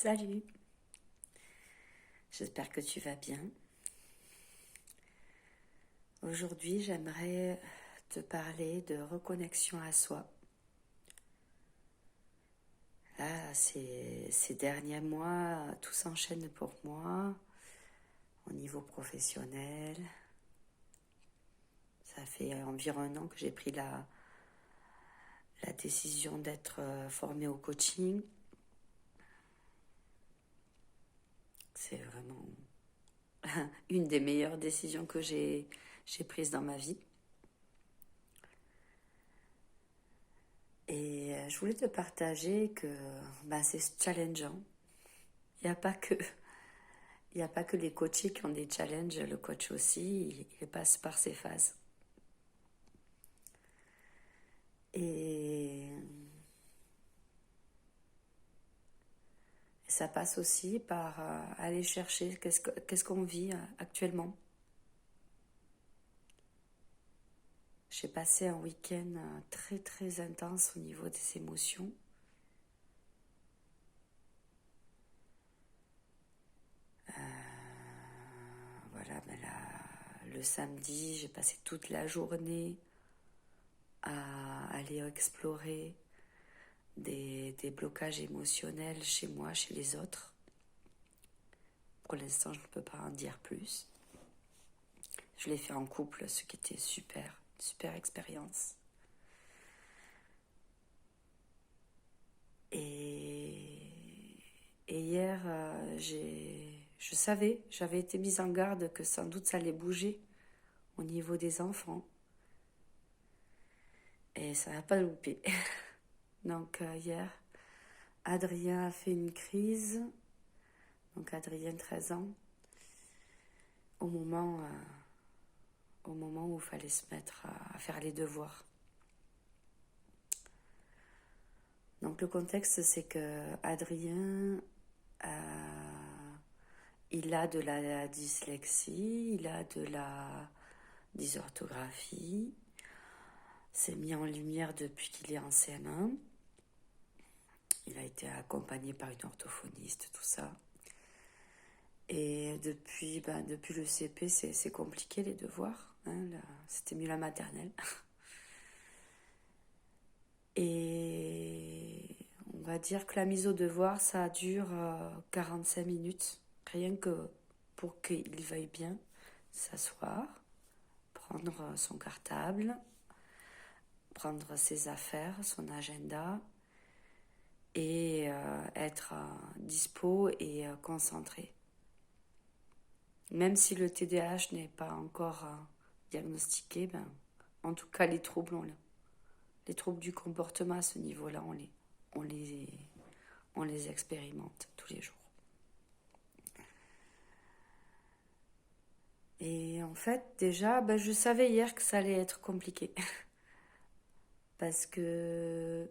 Salut, j'espère que tu vas bien. Aujourd'hui, j'aimerais te parler de reconnexion à soi. Là, ces derniers mois, tout s'enchaîne pour moi au niveau professionnel. Ça fait environ un an que j'ai pris la décision d'être formée au coaching. C'est vraiment une des meilleures décisions que j'ai prises dans ma vie. Et je voulais te partager que c'est challengeant. Il n'y a pas que les coachés qui ont des challenges, le coach aussi, il passe par ces phases. Et ça passe aussi par aller chercher qu'est-ce qu'on vit actuellement. J'ai passé un week-end très très intense au niveau des émotions. Voilà, le samedi, j'ai passé toute la journée à aller explorer des blocages émotionnels chez moi, chez les autres. Pour l'instant, je ne peux pas en dire plus. Je l'ai fait en couple, ce qui était super expérience. Et hier, je savais, j'avais été mise en garde que sans doute ça allait bouger au niveau des enfants. Et ça n'a pas loupé. Donc hier, Adrien a fait une crise. Donc Adrien, 13 ans, au moment où il fallait se mettre à faire les devoirs. Donc le contexte, c'est que Adrien, il a de la dyslexie, il a de la dysorthographie. C'est mis en lumière depuis qu'il est en CM1. Il a été accompagné par une orthophoniste, tout ça. Et depuis le CP, c'est compliqué les devoirs. C'était mieux la maternelle. Et on va dire que la mise au devoir, ça dure 45 minutes. Rien que pour qu'il veuille bien s'asseoir, prendre son cartable, prendre ses affaires, son agenda et être dispo et concentré. Même si le TDAH n'est pas encore diagnostiqué, en tout cas les troubles, les troubles du comportement à ce niveau-là, on les expérimente tous les jours. Et en fait, déjà, je savais hier que ça allait être compliqué. Parce que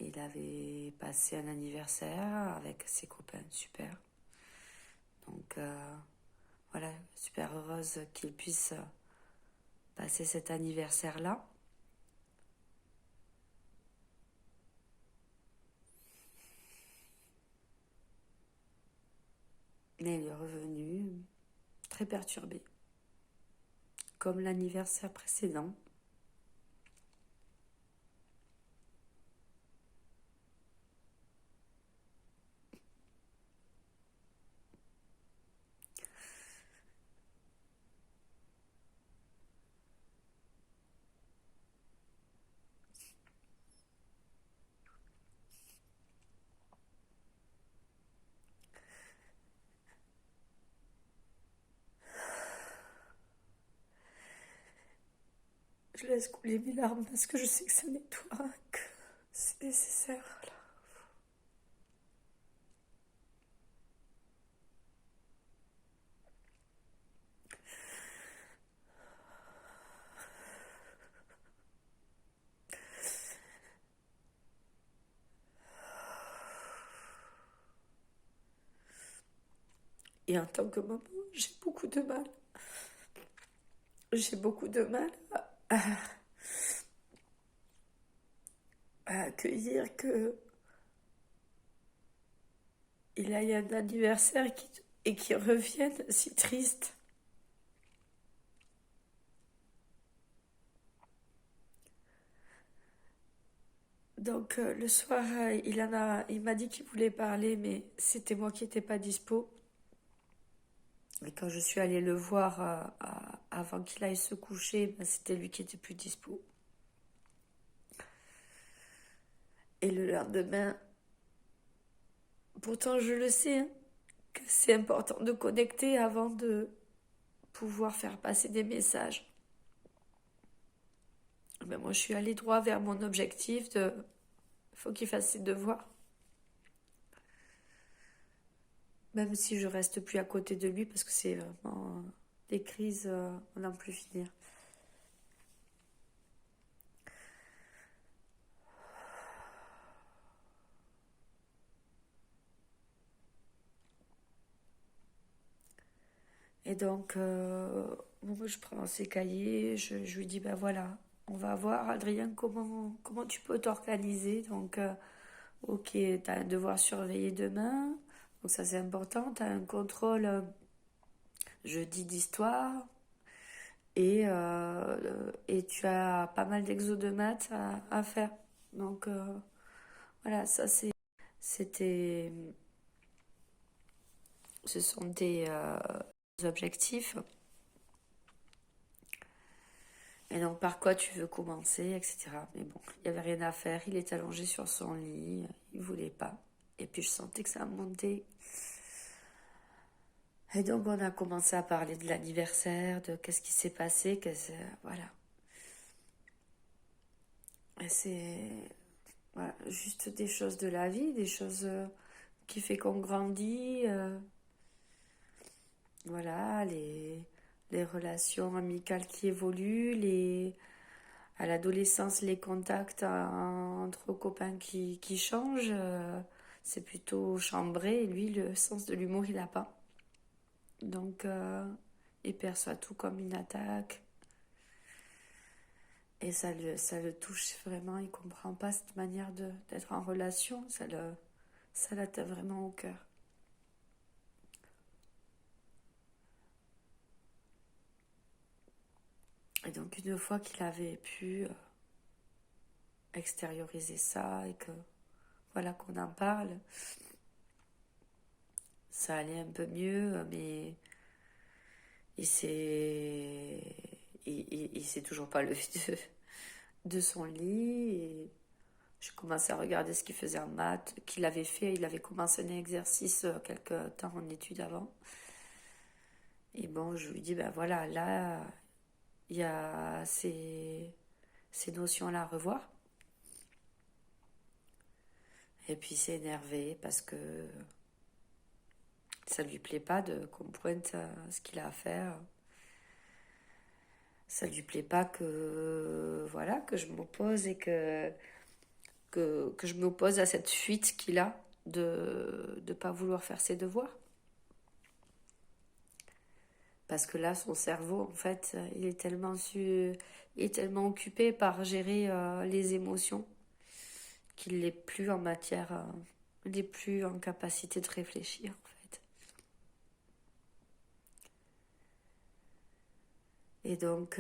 il avait passé un anniversaire avec ses copains, super. Donc voilà, super heureuse qu'il puisse passer cet anniversaire-là. Mais il est revenu très perturbé, comme l'anniversaire précédent. Je laisse couler mes larmes parce que je sais que ça nettoie, que c'est nécessaire. Là. Et en tant que maman, j'ai beaucoup de mal. J'ai beaucoup de mal à accueillir que il a eu un anniversaire et qui revienne si triste. Donc le soir, il m'a dit qu'il voulait parler, mais c'était moi qui n'étais pas dispo. Et quand je suis allée le voir avant qu'il aille se coucher, ben, c'était lui qui était plus dispo. Et le lendemain, pourtant je le sais, hein, que c'est important de connecter avant de pouvoir faire passer des messages. Ben moi, je suis allée droit vers mon objectif de faut qu'il fasse ses devoirs. Même si je reste plus à côté de lui parce que c'est vraiment des crises, on n'en plus finir. Et donc, moi, je prends ses cahiers, je lui dis, ben voilà, on va voir, Adrien, comment tu peux t'organiser. Donc, ok, tu as un devoir surveillé demain, donc ça c'est important, tu as un contrôle jeudi d'histoire, et tu as pas mal d'exos de maths à faire. Donc, voilà, c'était, ce sont des objectifs. Et donc, par quoi tu veux commencer, etc. Mais bon, il n'y avait rien à faire. Il est allongé sur son lit. Il voulait pas. Et puis, je sentais que ça montait. Et donc, on a commencé à parler de l'anniversaire, de qu'est-ce qui s'est passé. Voilà. Et c'est voilà, juste des choses de la vie, des choses qui fait qu'on grandit. Voilà, les relations amicales qui évoluent, à l'adolescence, les contacts entre copains qui changent, c'est plutôt chambré. Et lui, le sens de l'humour, il n'a pas. Donc, il perçoit tout comme une attaque. Et ça le touche vraiment. Il ne comprend pas cette manière d'être en relation. Ça l'atteint vraiment au cœur. Et donc, une fois qu'il avait pu extérioriser ça et que voilà qu'on en parle, ça allait un peu mieux, mais il s'est toujours pas levé de son lit. Et je commençais à regarder ce qu'il faisait en maths, qu'il avait fait. Il avait commencé un exercice quelques temps en études avant. Et bon, je lui dis, ben voilà, là, il y a ces notions-là à revoir. Et puis il s'est énervé parce que ça lui plaît pas qu'on pointe ce qu'il a à faire. Ça lui plaît pas voilà, que je m'oppose et que je m'oppose à cette fuite qu'il a de ne pas vouloir faire ses devoirs. Parce que là, son cerveau, en fait, il est tellement occupé par gérer les émotions qu'il n'est plus en matière, il n'est plus en capacité de réfléchir, en fait. Et donc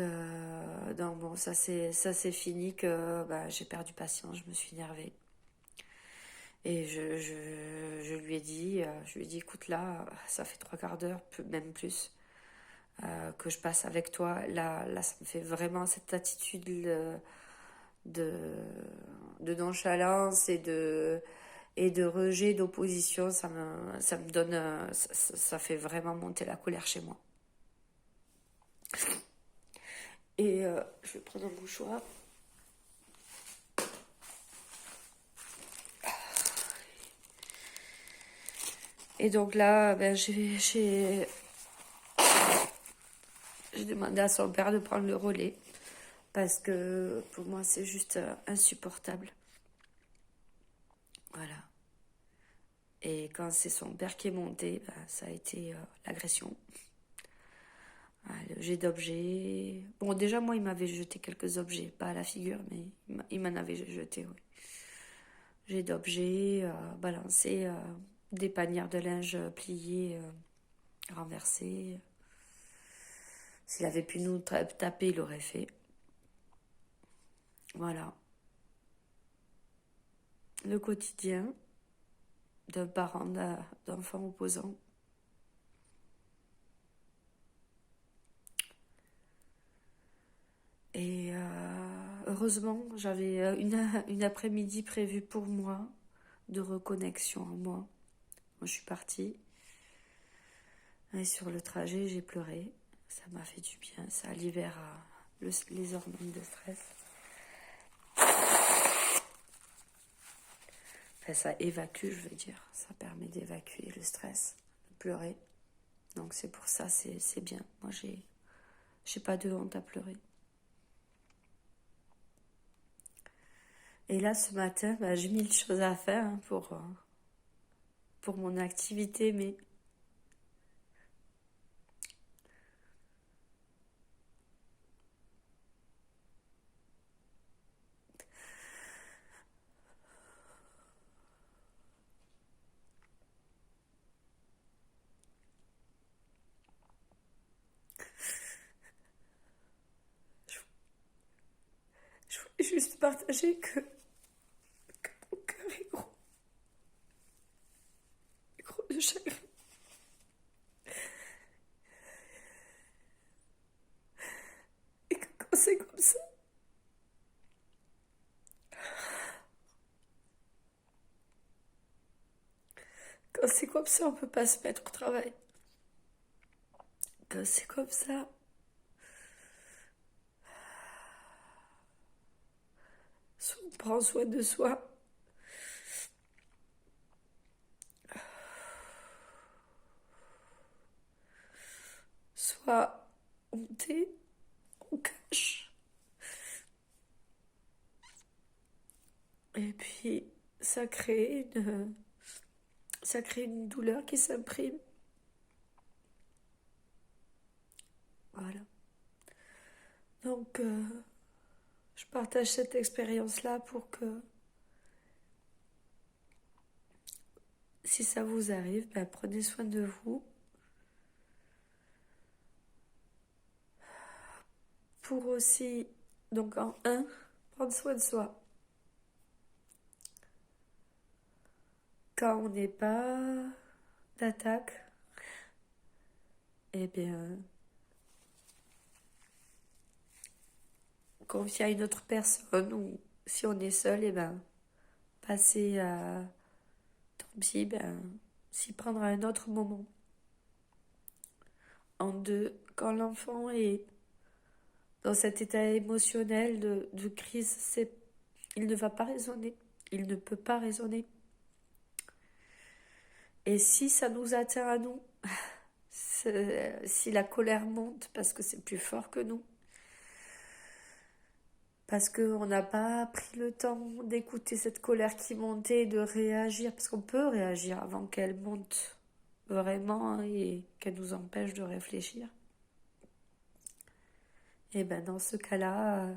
bon, ça c'est fini que bah, j'ai perdu patience, je me suis énervée. Et je lui ai dit, écoute là, ça fait 3/4 d'heure, même plus, que je passe avec toi. Là, ça me fait vraiment cette attitude de, de nonchalance et de rejet, d'opposition. Ça me donne, ça fait vraiment monter la colère chez moi. Et je vais prendre un mouchoir. Et donc là, ben, j'ai demandé à son père de prendre le relais. Parce que pour moi, c'est juste insupportable. Voilà. Et quand c'est son père qui est monté, ben, ça a été l'agression. Le jet d'objets. Bon, déjà, moi, il m'avait jeté quelques objets. Pas à la figure, mais il m'en avait jeté, oui. Jet d'objets, balancé des panières de linge pliées, renversées. S'il avait pu nous taper, il l'aurait fait. Voilà. Le quotidien d'un parent d'enfant opposant. Et heureusement, j'avais une après-midi prévue pour moi, de reconnexion en moi. Moi, je suis partie. Et sur le trajet, j'ai pleuré. Ça m'a fait du bien. Ça libère les hormones de stress. Enfin, ça évacue, je veux dire. Ça permet d'évacuer le stress, de pleurer. Donc c'est pour ça, c'est bien. Moi, j'ai pas de honte à pleurer. Et là, ce matin, j'ai 1000 choses à faire pour mon activité, mais je voulais juste partager que mon cœur est gros de chagrin. Et que quand c'est comme ça, on peut pas se mettre au travail. Quand c'est comme ça, soit on prend soin de soi, soit on tait, on cache. Et puis, ça crée une douleur qui s'imprime. Voilà. Donc, je partage cette expérience-là pour que, si ça vous arrive, prenez soin de vous. Pour aussi, donc en un, prendre soin de soi. Quand on n'est pas d'attaque, eh bien, confier à une autre personne, ou si on est seul, eh ben, passer à, tant pis, s'y prendre à un autre moment. En deux, quand l'enfant est dans cet état émotionnel de crise, il ne va pas raisonner. Il ne peut pas raisonner. Et si ça nous atteint à nous, si la colère monte parce que c'est plus fort que nous, parce qu'on n'a pas pris le temps d'écouter cette colère qui montait et de réagir, parce qu'on peut réagir avant qu'elle monte vraiment et qu'elle nous empêche de réfléchir. Et dans ce cas-là,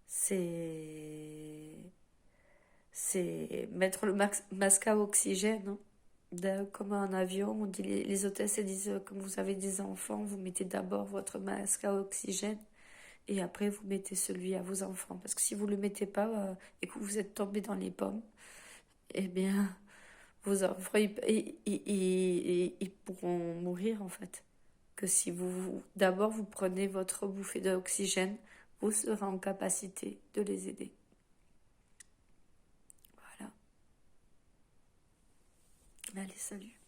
c'est mettre le masque à oxygène. Comme un avion, on dit, les hôtesses disent, comme vous avez des enfants, vous mettez d'abord votre masque à oxygène et après vous mettez celui à vos enfants. Parce que si vous ne le mettez pas et que vous êtes tombé dans les pommes, eh bien, vos enfants, ils pourront mourir en fait. Que si d'abord vous prenez votre bouffée d'oxygène, vous serez en capacité de les aider. Voilà. Allez, salut.